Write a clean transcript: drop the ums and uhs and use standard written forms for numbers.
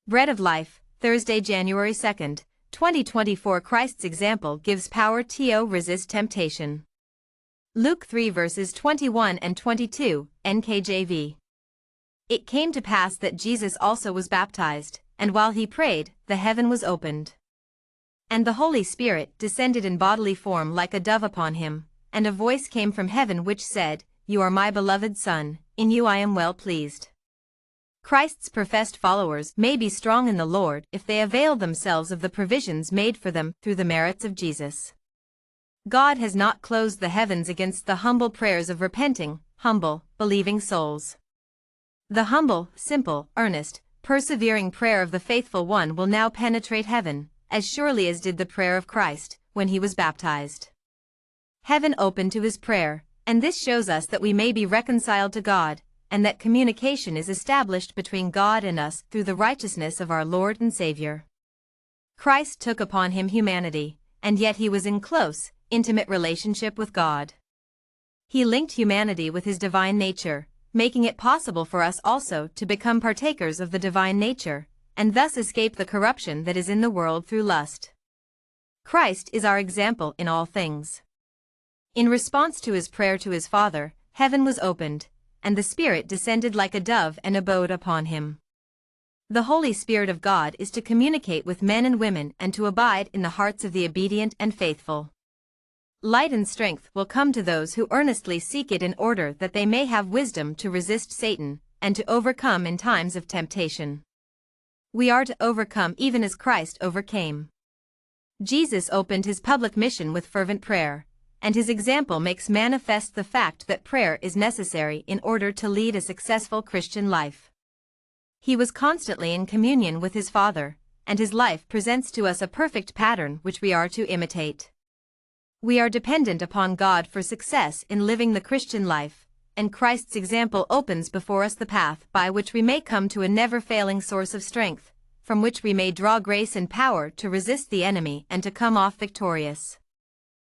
Bread of Life, Thursday, January 2nd, 2024. Christ's example gives power to resist temptation. Luke 3 verses 21 and 22, NKJV. It came to pass that Jesus also was baptized, and while he prayed, the heaven was opened. And the Holy Spirit descended in bodily form like a dove upon him, and a voice came from heaven which said, "You are my beloved Son, in you I am well pleased." Christ's professed followers may be strong in the Lord if they avail themselves of the provisions made for them through the merits of Jesus. God has not closed the heavens against the humble prayers of repenting, humble, believing souls. The humble, simple, earnest, persevering prayer of the faithful one will now penetrate heaven, as surely as did the prayer of Christ, when he was baptized. Heaven opened to his prayer, and this shows us that we may be reconciled to God, and that communication is established between God and us through the righteousness of our Lord and Savior. Christ took upon him humanity, and yet he was in close, intimate relationship with God. He linked humanity with his divine nature, making it possible for us also to become partakers of the divine nature, and thus escape the corruption that is in the world through lust. Christ is our example in all things. In response to his prayer to his Father, heaven was opened, and the Spirit descended like a dove and abode upon him. The Holy Spirit of God is to communicate with men and women and to abide in the hearts of the obedient and faithful. Light and strength will come to those who earnestly seek it in order that they may have wisdom to resist Satan and to overcome in times of temptation. We are to overcome even as Christ overcame. Jesus opened his public mission with fervent prayer, and his example makes manifest the fact that prayer is necessary in order to lead a successful Christian life. He was constantly in communion with his Father, and his life presents to us a perfect pattern which we are to imitate. We are dependent upon God for success in living the Christian life, and Christ's example opens before us the path by which we may come to a never-failing source of strength, from which we may draw grace and power to resist the enemy and to come off victorious.